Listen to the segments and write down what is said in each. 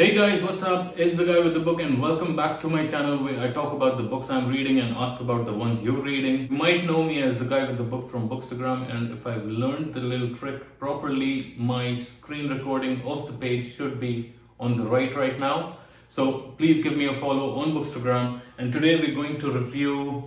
Hey guys, what's up? It's the guy with the book and welcome back to my channel where I talk about the books I'm reading and ask about the ones you're reading. You might know me as the guy with the book from Bookstagram, and if I've learned the little trick properly, my screen recording of the page should be on the right now. So please give me a follow on Bookstagram, and today we're going to review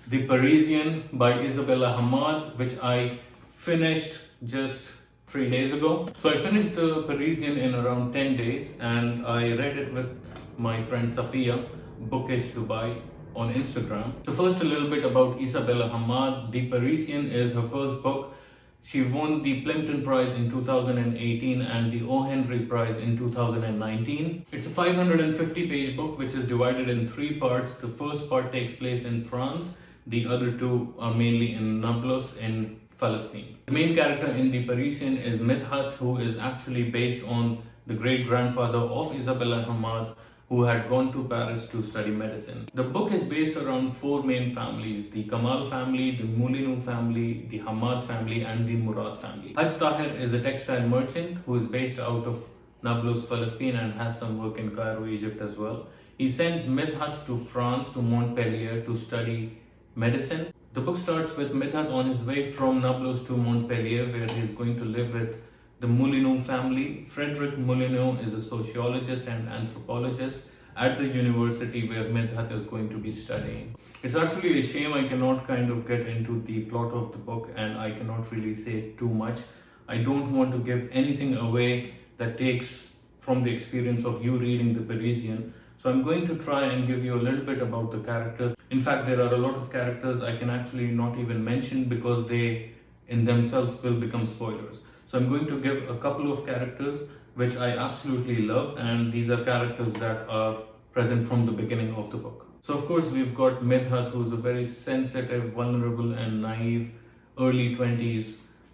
The Parisian by Isabella Hammad, which I finished just 3 days ago. So I finished The Parisian in around 10 days and I read it with my friend Safiya, Bookish Dubai, on Instagram. So first a little bit about Isabella Hammad. The Parisian is her first book. She won the Plimpton Prize in 2018 and the O. Henry Prize in 2019. It's a 550-page book which is divided in 3 parts. The first part takes place in France. The other 2 are mainly in Nablus in Palestine. The main character in The Parisian is Midhat, who is actually based on the great-grandfather of Isabella Hammad, who had gone to Paris to study medicine. The book is based around 4 main families: the Kamal family, the Moulinou family, the Hammad family, and the Murad family. Haj Tahir is a textile merchant who is based out of Nablus, Palestine, and has some work in Cairo, Egypt as well. He sends Midhat to France, to Montpellier, to study medicine. The book starts with Midhat on his way from Nablus to Montpellier, where he is going to live with the Moulinou family. Frederick Moulinou is a sociologist and anthropologist at the university where Midhat is going to be studying. It's actually a shame I cannot kind of get into the plot of the book and I cannot really say too much. I don't want to give anything away that takes from the experience of you reading The Parisian. So I'm going to try and give you a little bit about the characters. In fact, there are a lot of characters I can actually not even mention because they in themselves will become spoilers. So I'm going to give a couple of characters which I absolutely love, and these are characters that are present from the beginning of the book. So of course we've got Midhat, who's a very sensitive, vulnerable and naive early 20s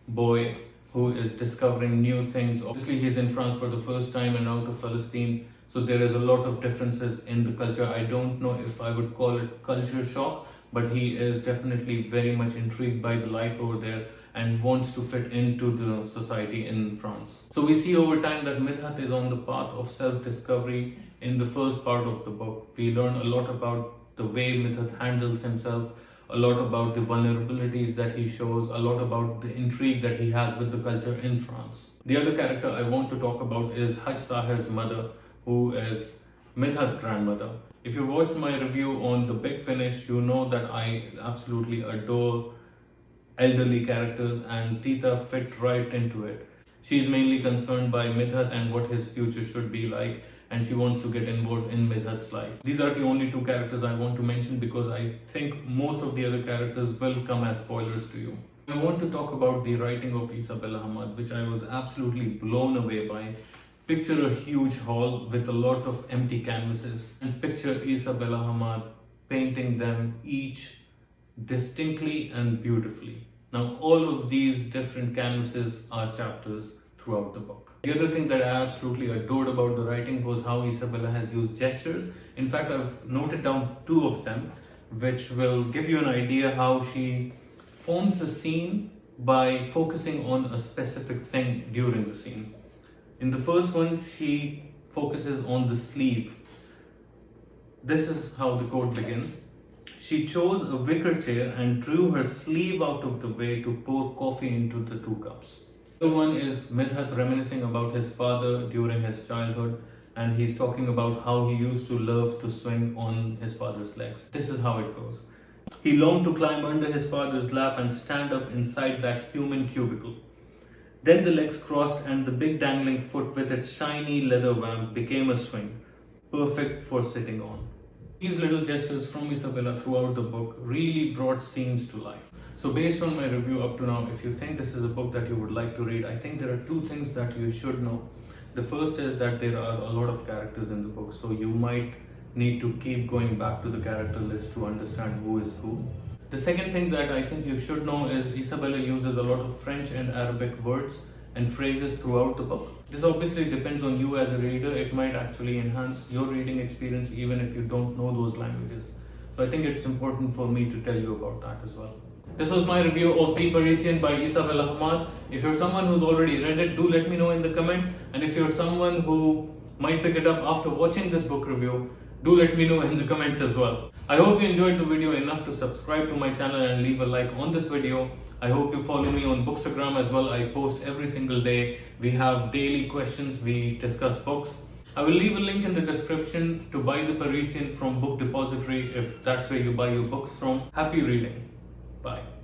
boy who is discovering new things. Obviously he's in France for the first time and out of Palestine. So there is a lot of differences in the culture. I don't know if I would call it culture shock, but he is definitely very much intrigued by the life over there and wants to fit into the society in France. So we see over time that Midhat is on the path of self-discovery. In the first part of the book, we learn a lot about the way Midhat handles himself, a lot about the vulnerabilities that he shows, a lot about the intrigue that he has with the culture in France. The other character I want to talk about is Haj Tahir's mother, who is Midhat's grandmother. If you watched my review on The Big Finish, you know that I absolutely adore elderly characters, and Tita fit right into it. She's mainly concerned by Midhat and what his future should be like, and she wants to get involved in Midhat's life. These are the only 2 characters I want to mention because I think most of the other characters will come as spoilers to you. I want to talk about the writing of Isabella Hammad, which I was absolutely blown away by. Picture a huge hall with a lot of empty canvases and picture Isabella Hammad painting them each distinctly and beautifully. Now all of these different canvases are chapters throughout the book. The other thing that I absolutely adored about the writing was how Isabella has used gestures. In fact, I've noted down 2 of them, which will give you an idea how she forms a scene by focusing on a specific thing during the scene. In the first one, she focuses on the sleeve. This is how the quote begins. She chose a wicker chair and drew her sleeve out of the way to pour coffee into the 2 cups. The one is Midhat reminiscing about his father during his childhood, and he's talking about how he used to love to swing on his father's legs. This is how it goes. He longed to climb under his father's lap and stand up inside that human cubicle. Then the legs crossed and the big dangling foot with its shiny leather vamp became a swing, perfect for sitting on. These little gestures from Isabella throughout the book really brought scenes to life. So based on my review up to now, if you think this is a book that you would like to read, I think there are 2 things that you should know. The first is that there are a lot of characters in the book, so you might need to keep going back to the character list to understand who is who. The second thing that I think you should know is Isabella uses a lot of French and Arabic words and phrases throughout the book. This obviously depends on you as a reader. It might actually enhance your reading experience even if you don't know those languages. So I think it's important for me to tell you about that as well. This was my review of The Parisian by Isabella Hammad. If you're someone who's already read it, do let me know in the comments. And if you're someone who might pick it up after watching this book review, do let me know in the comments as well. I hope you enjoyed the video enough to subscribe to my channel and leave a like on this video. I hope you follow me on Bookstagram as well. I post every single day. We have daily questions, we discuss books. I will leave a link in the description to buy the Parisian from Book Depository if that's where you buy your books from. Happy reading. Bye.